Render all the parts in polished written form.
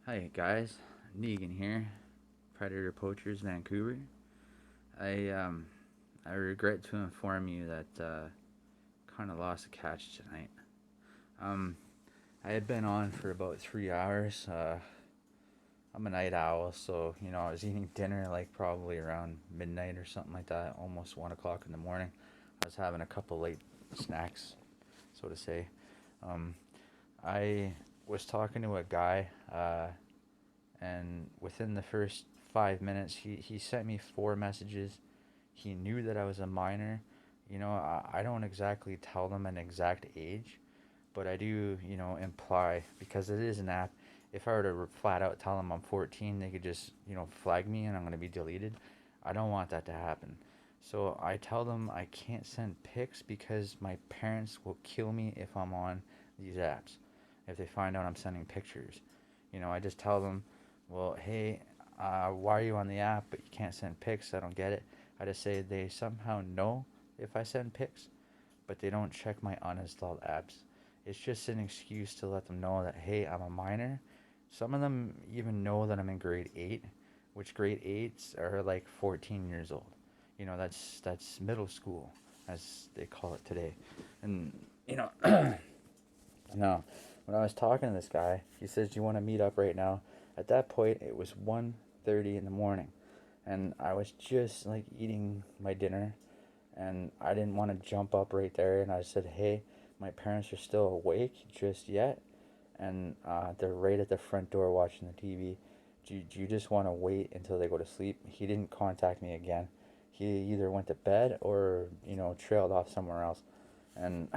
Hi guys, Negan here, Predator Poachers Vancouver. I um I regret to inform you that kind of lost a catch tonight. Um I had been on for about 3 hours. I'm a night owl, so I was eating dinner like probably around midnight or something like that, almost 1 o'clock in the morning. I was having a couple late snacks, so to say. Um, I was talking to a guy. And within the first 5 minutes, he sent me four messages. He knew that I was a minor. I don't exactly tell them an exact age, but I do, imply because it is an app. If I were to flat out tell them I'm 14, they could just, flag me and I'm going to be deleted. I don't want that to happen. So I tell them I can't send pics because my parents will kill me if I'm on these apps. If they find out I'm sending pictures, I just tell them, well, hey, why are you on the app but you can't send pics? I don't get it. I just say they somehow know if I send pics, but they don't check my uninstalled apps. It's just an excuse to let them know that, hey, I'm a minor. Some of them even know that I'm in grade 8, which grade 8s are like 14 years old. That's middle school, as they call it today. And, you know, no, when I was talking to this guy, he says, "Do you want to meet up right now?" At that point, it was 1:30 in the morning, and I was just like eating my dinner, and I didn't want to jump up right there. And I said, "Hey, my parents are still awake just yet, and they're right at the front door watching the TV. Do you just want to wait until they go to sleep?" He didn't contact me again. He either went to bed or trailed off somewhere else, and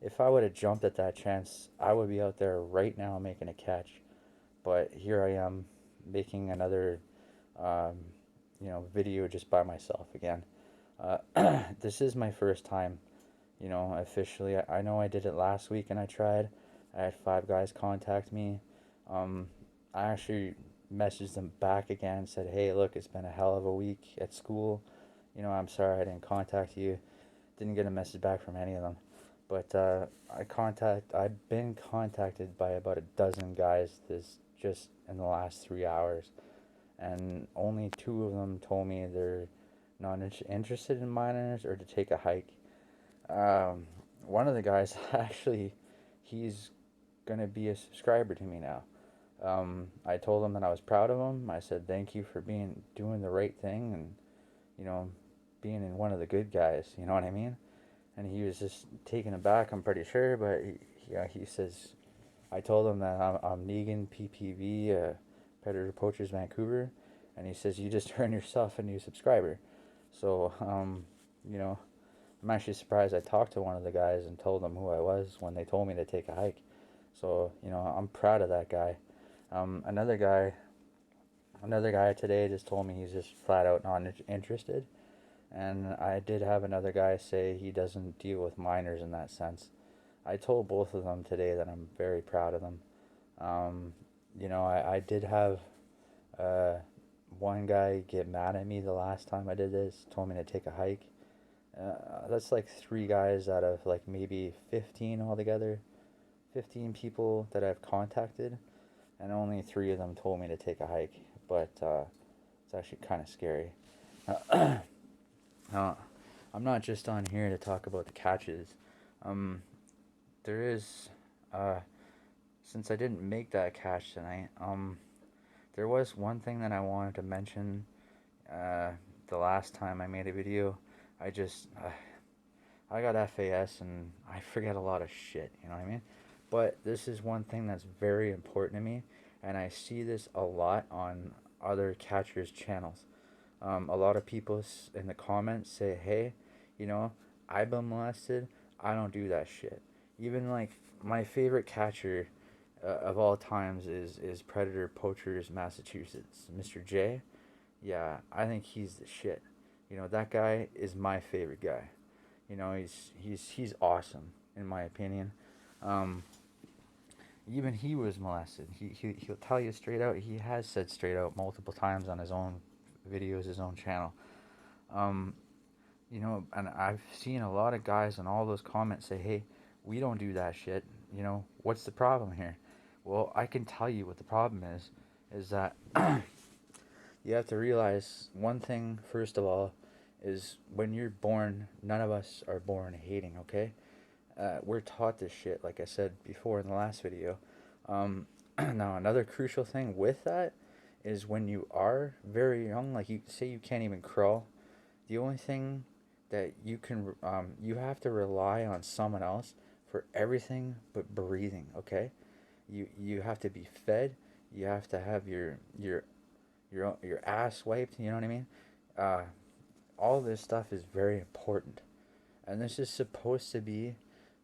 if I would have jumped at that chance, I would be out there right now making a catch. But here I am making another, um, video just by myself again. This is my first time, officially. I know I did it last week and I tried. I had five guys contact me. Um, I actually messaged them back again, said, hey, look, it's been a hell of a week at school. I'm sorry I didn't contact you. Didn't get a message back from any of them. But I've been contacted by about a dozen guys this just in the last 3 hours, and only two of them told me they're not interested in minors or to take a hike. Um, One of the guys actually, he's gonna be a subscriber to me now. I told him that I was proud of him. I said thank you for doing the right thing and you know being in one of the good guys. You know what I mean? And he was just taken aback. I'm pretty sure, but he says I told him that I'm Negan PPV, Predator Poachers Vancouver, and he says you just earned yourself a new subscriber. So you know, I'm actually surprised I talked to one of the guys and told them who I was when they told me to take a hike. So I'm proud of that guy. Um, another guy, another guy today just told me he's just flat out not interested. And I did have another guy say he doesn't deal with minors in that sense. I told both of them today that I'm very proud of them. Um, I did have uh, one guy get mad at me the last time I did this, told me to take a hike. That's like three guys out of like maybe 15 altogether, 15 people that I've contacted, and only three of them told me to take a hike. But it's actually kind of scary. Uh, uh, I'm not just on here to talk about the catches. Um, there is, uh, since I didn't make that catch tonight, there was one thing that I wanted to mention. Uh, the last time I made a video, I got FAS and I forget a lot of shit. You know what I mean? But this is one thing that's very important to me, and I see this a lot on other catchers' channels. A lot of people in the comments say, "Hey, you know, I've been molested. I don't do that shit." Even like my favorite catcher of all times is Predator Poachers Massachusetts, Mr. J. Yeah, I think he's the shit. That guy is my favorite guy. He's awesome in my opinion. Um, Even he was molested. He'll tell you straight out. He has said straight out multiple times on his own videos, his own channel. Um, and I've seen a lot of guys in all those comments say, "Hey, we don't do that shit. What's the problem here?" Well, I can tell you what the problem is that you have to realize one thing, first of all, is when you're born, none of us are born hating, okay? We're taught this shit, like I said before in the last video. Now, another crucial thing with that is when you are very young, like you say you can't even crawl, the only thing that you have to rely on someone else for everything but breathing, okay? You have to be fed, you have to have your ass wiped, you know what I mean? Uh, all this stuff is very important. And this is supposed to be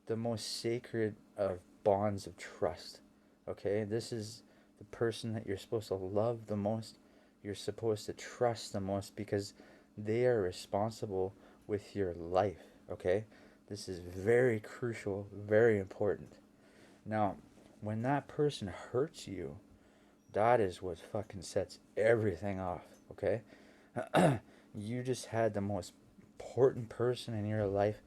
the most sacred of bonds of trust. Okay? This is the person that you're supposed to love the most. You're supposed to trust the most because they are responsible with your life. Okay? This is very crucial, very important. Now, when that person hurts you, that is what fucking sets everything off. Okay? You just had the most important person in your life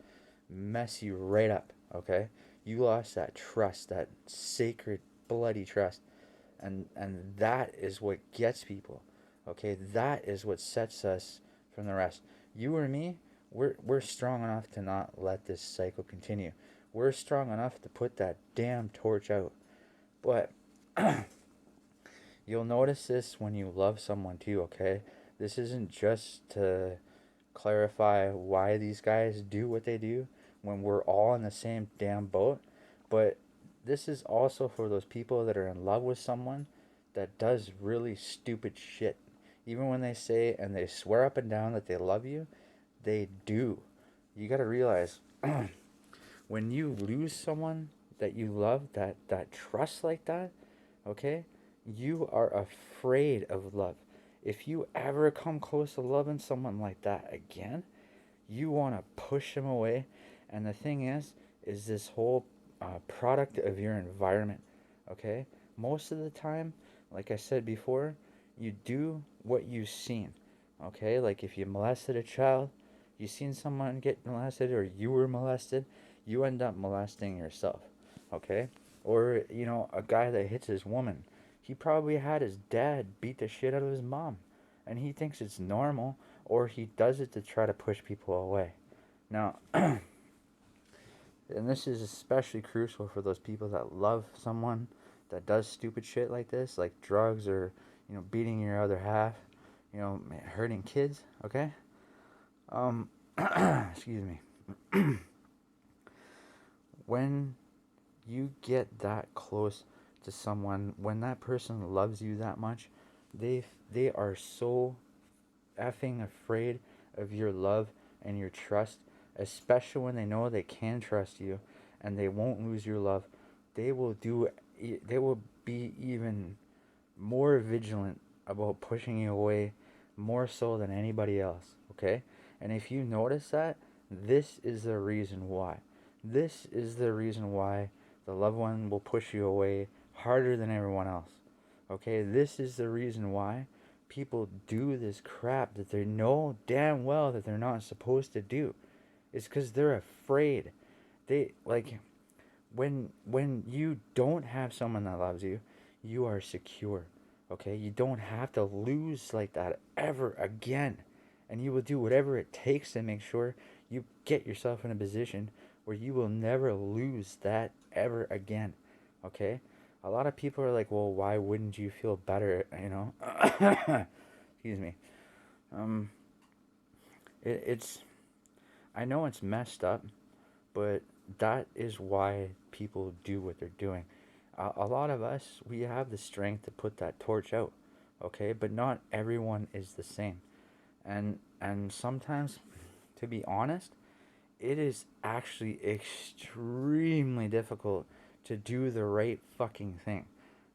mess you right up, okay? You lost that trust, that sacred bloody trust. And that is what gets people. Okay? That is what sets us from the rest. You or me, we're strong enough to not let this cycle continue. We're strong enough to put that damn torch out. But you'll notice this when you love someone too, okay? This isn't just to clarify why these guys do what they do when we're all in the same damn boat, but this is also for those people that are in love with someone that does really stupid shit. Even when they say and they swear up and down that they love you, they do. You got to realize when you lose someone that you love, that trust like that, okay? You are afraid of love. If you ever come close to loving someone like that again, you want to push them away. And the thing is this whole product of your environment, okay? Most of the time, like I said before, you do what you've seen, okay? Like if you molested a child, you seen someone get molested or you were molested, you end up molesting yourself, okay? Or, you know, a guy that hits his woman, he probably had his dad beat the shit out of his mom, and he thinks it's normal, or he does it to try to push people away. Now, and this is especially crucial for those people that love someone that does stupid shit like this, like drugs or, you know, beating your other half, you know, hurting kids, okay? Um, excuse me. When you get that close to someone, when that person loves you that much, they are so effing afraid of your love and your trust, especially when they know they can trust you and they won't lose your love. They will do they will be even more vigilant about pushing you away more so than anybody else, okay? And if you notice that, this is the reason why. This is the reason why the loved one will push you away harder than everyone else. Okay? This is the reason why people do this crap that they know damn well that they're not supposed to do. It's cuz they're afraid. They like when you don't have someone that loves you, you are secure. Okay? You don't have to lose like that ever again. And you will do whatever it takes to make sure you get yourself in a position where you will never lose that ever again. Okay? A lot of people are like, "Well, why wouldn't you feel better, you know?" Excuse me. Um it's I know it's messed up, but that is why people do what they're doing. A lot of us, we have the strength to put that torch out, okay? But not everyone is the same. And sometimes, to be honest, it is actually extremely difficult to do the right fucking thing,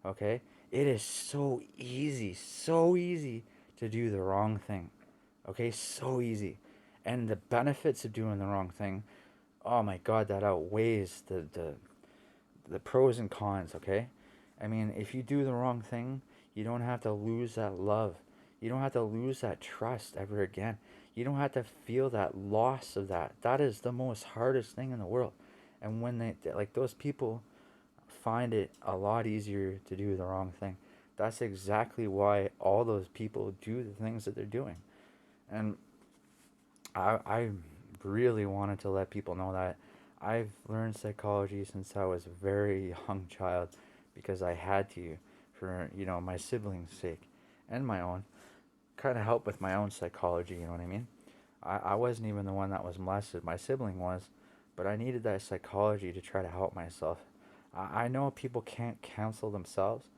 okay? It is so easy to do the wrong thing, okay? So easy. And the benefits of doing the wrong thing, oh my god, that outweighs the pros and cons, okay? I mean, if you do the wrong thing, you don't have to lose that love. You don't have to lose that trust ever again. You don't have to feel that loss of that. That is the most hardest thing in the world. And when they like those people find it a lot easier to do the wrong thing. That's exactly why all those people do the things that they're doing. And I really wanted to let people know that I've learned psychology since I was a very young child because I had to for, my siblings' sake and my own. Kind of help with my own psychology, you know what I mean? I wasn't even the one that was molested, my sibling was, but I needed that psychology to try to help myself. I know people can't counsel themselves,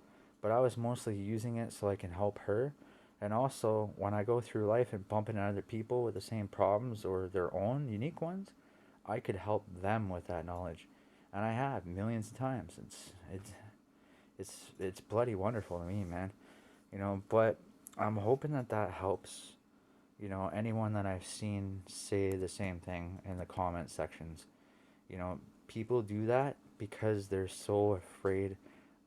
but I was mostly using it so I can help her. And also, when I go through life and bump into other people with the same problems or their own unique ones, I could help them with that knowledge. And I have millions of times. It's bloody wonderful to me, man. But I'm hoping that that helps, anyone that I've seen say the same thing in the comment sections. You know, People do that because they're so afraid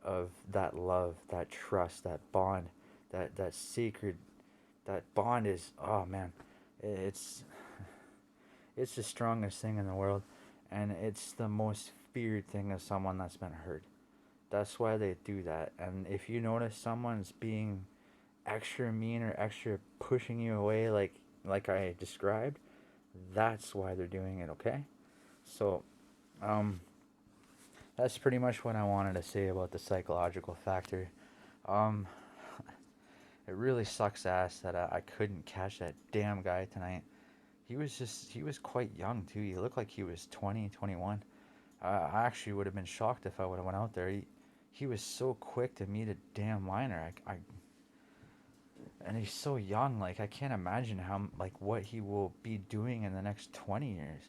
of that love, that trust, that bond, that sacred, that bond is, oh man, it's it's the strongest thing in the world, and it's the most feared thing of someone that's been hurt. That's why they do that. And if you notice someone's being extra mean or extra pushing you away like I described, that's why they're doing it, okay? So, um that's pretty much what I wanted to say about the psychological factor. Um it really sucks ass that I couldn't catch that damn guy tonight. He was quite young too. He looked like he was 20, 21. I actually would have been shocked if I would have went out there. He was so quick to meet a damn liner. And he's so young. Like I can't imagine how what he will be doing in the next 20 years.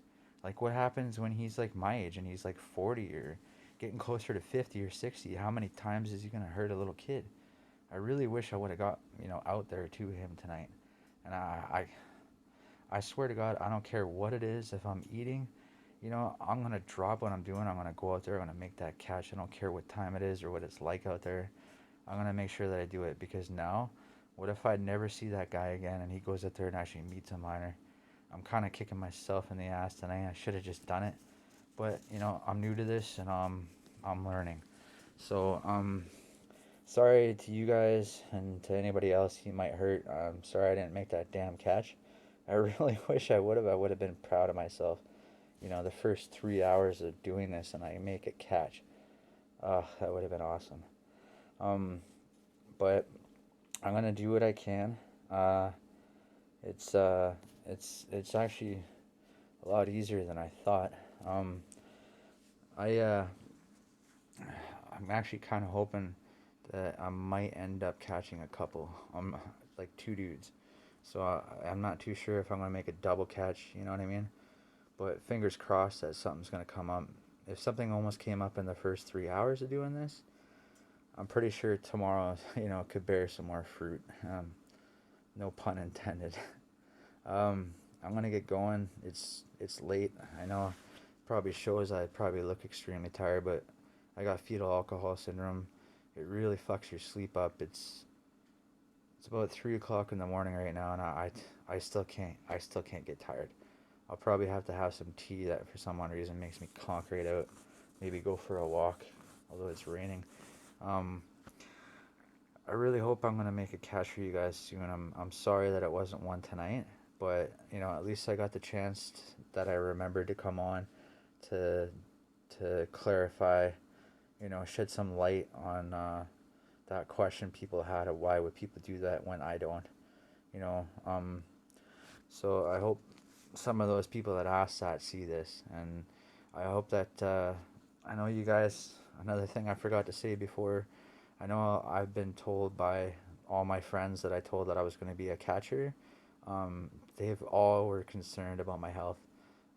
Like what happens when he's like my age and he's like 40 or getting closer to 50 or 60? How many times is he gonna hurt a little kid? I really wish I would have got out there to him tonight. And I swear to God, I don't care what it is. If I'm eating, I'm gonna drop what I'm doing. I'm gonna go out there. I'm gonna make that catch. I don't care what time it is or what it's like out there. I'm gonna make sure that I do it because now, what if I never see that guy again and he goes out there and actually meets a minor? I'm kind of kicking myself in the ass tonight. I should have just done it, but I'm new to this and I'm learning. So sorry to you guys and to anybody else he might hurt. I'm sorry I didn't make that damn catch. I really wish I would have. I would have been proud of myself. The first 3 hours of doing this and I make a catch. That would have been awesome. Um, but I'm gonna do what I can. Uh, it's uh, it's actually a lot easier than I thought. Um, I I'm actually kind of hoping that I might end up catching a couple. Like two dudes. So I'm not too sure if I'm gonna make a double catch. You know what I mean? But fingers crossed that something's gonna come up. If something almost came up in the first 3 hours of doing this, I'm pretty sure tomorrow, could bear some more fruit. No pun intended. I'm gonna get going. It's late. I know. Probably shows I probably look extremely tired, but I got fetal alcohol syndrome. It really fucks your sleep up. It's about 3 o'clock in the morning right now, and I still can't get tired. I'll probably have to have some tea that for some odd reason makes me conk right out. Maybe go for a walk, although it's raining. Um, I really hope I'm gonna make a catch for you guys soon. I'm sorry that it wasn't one tonight, but at least I got the chance that I remembered to come on to clarify, shed some light on that question people had of why would people do that when I don't, you know. So I hope some of those people that asked that see this, and I hope that I know you guys. Another thing I forgot to say before, I know I've been told by all my friends that I told that I was going to be a catcher. They've all were concerned about my health.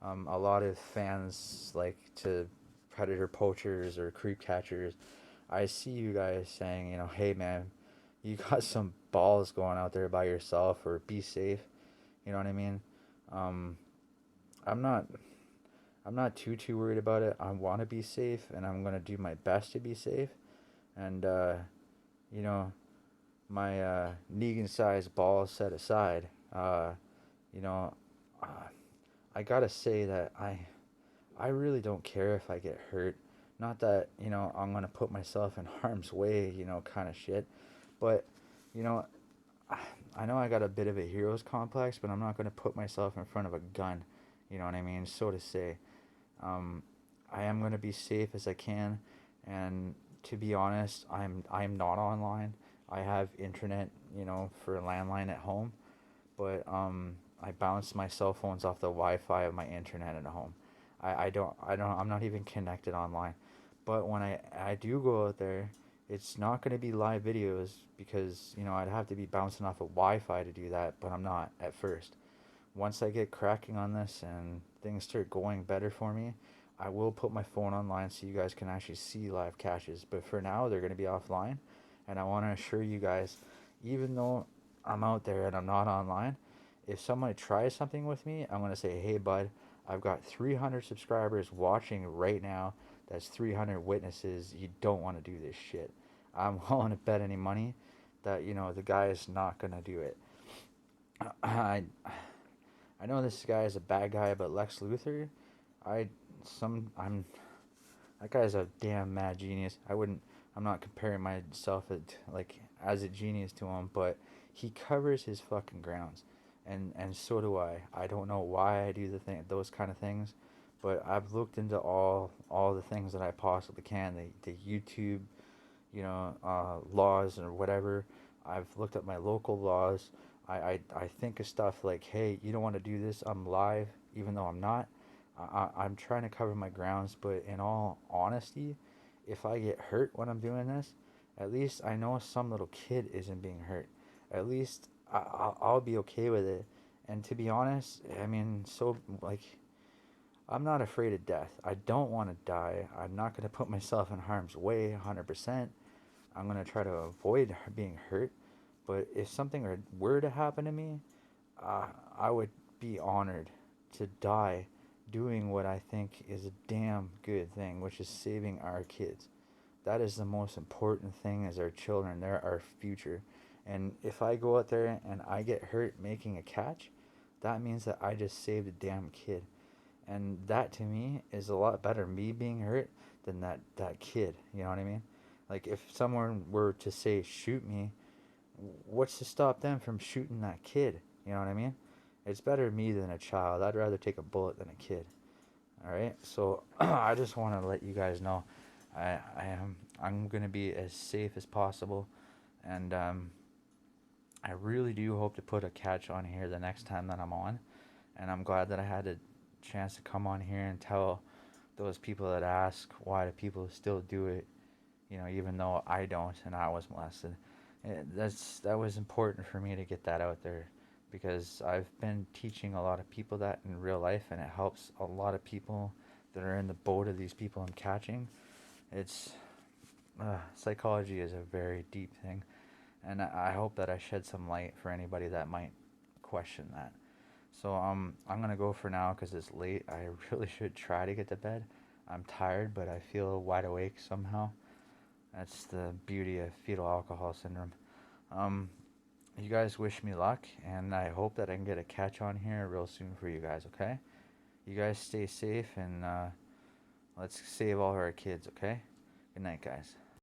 A lot of fans like to predator poachers or creep catchers. I see you guys saying, hey man, you got some balls going out there by yourself, or be safe. You know what I mean? Um, I'm not. I'm not too worried about it. I want to be safe, and I'm gonna do my best to be safe. And you know, my Negan-sized balls set aside, you know, uh, I gotta say that I really don't care if I get hurt. Not that, I'm going to put myself in harm's way, kind of shit. But, you know, I know I got a bit of a hero's complex, but I'm not going to put myself in front of a gun. You know what I mean? So to say. Um, I am going to be safe as I can, and to be honest, I'm not online. I have internet, for a landline at home, but I bounce my cell phones off the Wi-Fi of my internet at home. I'm not even connected online. But when I do go out there, it's not going to be live videos because, I'd have to be bouncing off of Wi-Fi to do that, but I'm not at first. Once I get cracking on this and things start going better for me, I will put my phone online so you guys can actually see live caches. But for now, they're going to be offline. And I want to assure you guys, even though I'm out there and I'm not online, if somebody tries something with me, I'm going to say, hey, bud, I've got 300 subscribers watching right now. That's 300 witnesses. You don't want to do this shit. I'm willing to bet any money that, the guy is not going to do it. I I know this guy is a bad guy, but Lex Luthor, I I'm that guy's a damn mad genius. I'm not comparing myself like as a genius to him, but he covers his fucking grounds, and so do I. I don't know why I do those kind of things, but I've looked into all the things that I possibly can. The YouTube, laws or whatever. I've looked at my local laws. I think of stuff like, hey, you don't want to do this. I'm live, even though I'm not. I'm trying to cover my grounds, but in all honesty, if I get hurt when I'm doing this, at least I know some little kid isn't being hurt. At least I'll be okay with it. And to be honest, I mean, so like, I'm not afraid of death. I don't want to die. I'm not going to put myself in harm's way 100%. I'm going to try to avoid being hurt. But if something were to happen to me, I would be honored to die doing what I think is a damn good thing, which is saving our kids. That is the most important thing as our children. They're our future. And if I go out there and I get hurt making a catch, that means that I just saved a damn kid. And that to me is a lot better, me being hurt, than that kid. You know what I mean? Like if someone were to say shoot me, what's to stop them from shooting that kid? You know what I mean? It's better me than a child. I'd rather take a bullet than a kid. All right. So I just want to let you guys know, I'm gonna be as safe as possible, and I really do hope to put a catch on here the next time that I'm on, and I'm glad that I had a chance to come on here and tell those people that ask why do people still do it, even though I don't and I was molested. That was important for me to get that out there because I've been teaching a lot of people that in real life, and it helps a lot of people that are in the boat of these people I'm catching. It's psychology is a very deep thing, and I hope that I shed some light for anybody that might question that. So I'm gonna go for now because it's late. I really should try to get to bed. I'm tired, but I feel wide awake somehow. That's the beauty of fetal alcohol syndrome. Um, you guys wish me luck, and I hope that I can get a catch on here real soon for you guys, okay? You guys stay safe, and let's save all our kids, okay? Good night, guys.